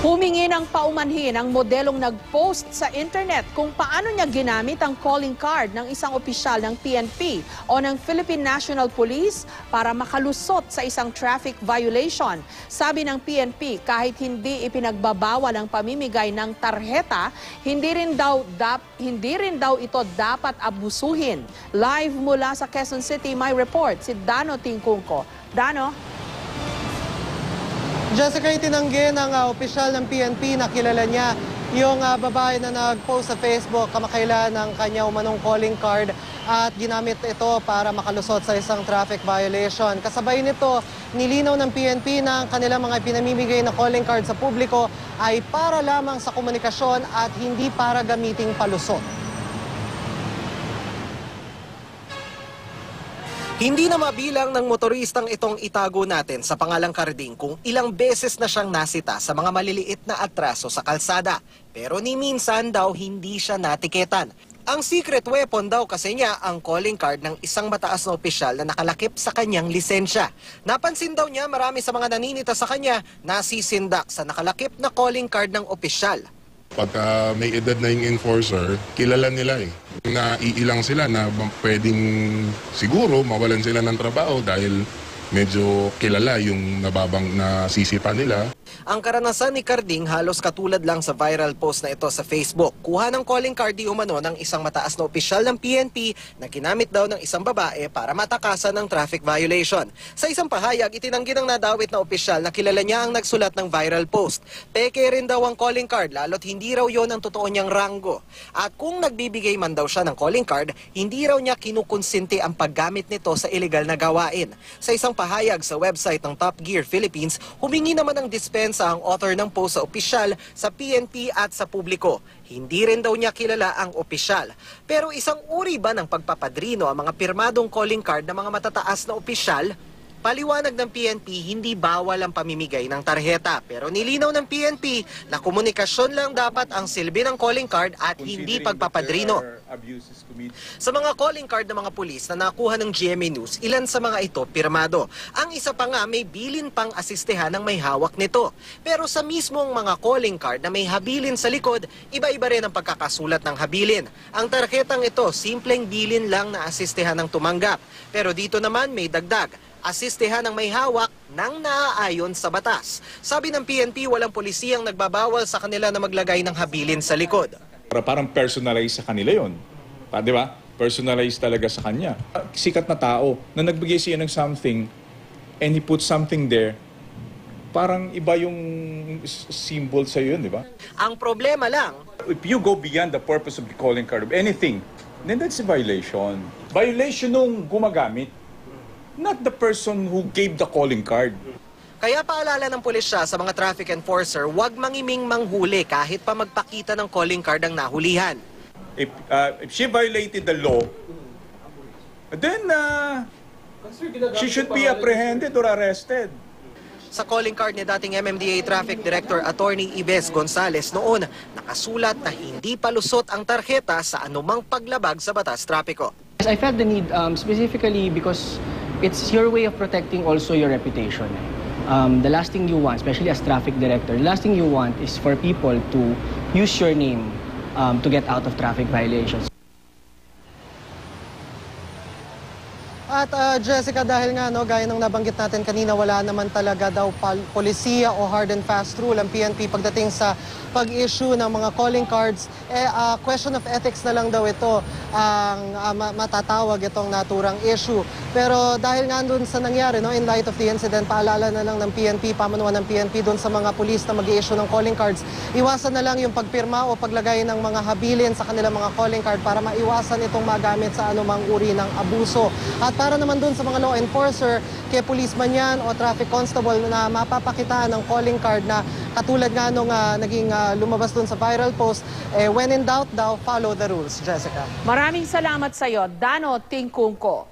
Humingi ng paumanhin ang modelong nag-post sa internet kung paano niya ginamit ang calling card ng isang opisyal ng PNP o ng Philippine National Police para makalusot sa isang traffic violation. Sabi ng PNP, kahit hindi ipinagbabawal ang pamimigay ng tarheta, hindi rin daw ito dapat abusuhin. Live mula sa Quezon City, may report si Dano Tingkungko. Dano? Jessica, itinanggi ng opisyal ng PNP na kilala niya yung babae na nag-post sa Facebook kamakailan ng kanya umanong calling card at ginamit ito para makalusot sa isang traffic violation. Kasabay nito, nilinaw ng PNP na ang kanilang mga pinamimigay na calling card sa publiko ay para lamang sa komunikasyon at hindi para gamiting palusot. Hindi na mabilang ng motoristang itong itago natin sa pangalang Carding kung ilang beses na siyang nasita sa mga maliliit na atraso sa kalsada. Pero ni minsan daw hindi siya natiketan. Ang secret weapon daw kasi niya ang calling card ng isang mataas na opisyal na nakalakip sa kanyang lisensya. Napansin daw niya marami sa mga naninita sa kanya nasisindak sa nakalakip na calling card ng opisyal. Pagka may edad na yung enforcer, kilala nila na iilang sila na pwedeng siguro mawalan sila ng trabaho dahil medyo kilala yung nasisipa nila. Ang karanasan ni Carding halos katulad lang sa viral post na ito sa Facebook. Kuha ng calling card di umano ng isang mataas na opisyal ng PNP na ginamit daw ng isang babae para matakasan ng traffic violation. Sa isang pahayag, itinanggi ng nadawit na opisyal na kilala niya ang nagsulat ng viral post. Peke rin daw ang calling card lalo't hindi raw yon ang totoo niyang ranggo. At kung nagbibigay man daw siya ng calling card, hindi raw niya kinukonsinti ang paggamit nito sa illegal na gawain. Sa isang pahayag sa website ng Top Gear Philippines, humingi naman ng dispensa ang author ng post sa opisyal, sa PNP at sa publiko. Hindi rin daw niya kilala ang opisyal. Pero isang uri ba ng pagpapadrino ang mga pirmadong calling card ng mga matataas na opisyal? Paliwanag ng PNP, hindi bawal ang pamimigay ng tarheta. Pero nilinaw ng PNP na komunikasyon lang dapat ang silbi ng calling card at hindi pagpapadrino. Sa mga calling card ng mga pulis na nakuha ng GMA News, ilan sa mga ito pirmado. Ang isa pa nga may bilin pang asistehan ng may hawak nito. Pero sa mismong mga calling card na may habilin sa likod, iba-iba rin ang pagkakasulat ng habilin. Ang tarhetang ito, simpleng bilin lang na asistehan ng tumanggap. Pero dito naman may dagdag. Asistehan ng may hawak nang naaayon sa batas. Sabi ng PNP, walang polisiyang nagbabawal sa kanila na maglagay ng habilin sa likod. Parang personalized sa kanila yon, di ba? Personalized talaga sa kanya. Sikat na tao na nagbigay siya ng something and he put something there, parang iba yung symbol sa yun, di ba? Ang problema lang, if you go beyond the purpose of the calling card of anything, then that's a violation. Violation nung gumagamit. Not the person who gave the calling card. Kaya paalala ng pulisya sa mga traffic enforcer, huwag mangiming manghuli kahit pa magpakita ng calling card ang nahulihan. If she violated the law, then she should be apprehended or arrested. Sa calling card ni dating MMDA Traffic Director Attorney Ives Gonzales noon, nakasulat na hindi palusot ang tarjeta sa anumang paglabag sa batas trapiko. I felt the need specifically because it's your way of protecting also your reputation. The last thing you want, especially as traffic director, the last thing you want is for people to use your name to get out of traffic violations. At Jessica, dahil nga gaya ng nabanggit natin kanina, wala naman talaga daw polisiya o hard and fast rule ang PNP pagdating sa pag-issue ng mga calling cards. Question of ethics na lang daw ito ang matatawag itong naturang issue. Pero dahil nga doon sa nangyari, in light of the incident, paalala na lang ng PNP, pamunuan ng PNP doon sa mga pulis na mag-i-issue ng calling cards. Iwasan na lang yung pagpirma o paglagay ng mga habilin sa kanilang mga calling card para maiwasan itong magamit sa anumang uri ng abuso. At para naman doon sa mga law enforcer, kay policeman yan o traffic constable na mapapakitaan ng calling card na katulad nga nung naging lumabas doon sa viral post, when in doubt daw, follow the rules. Jessica. Maraming salamat sa iyo, Dano Tingkungko.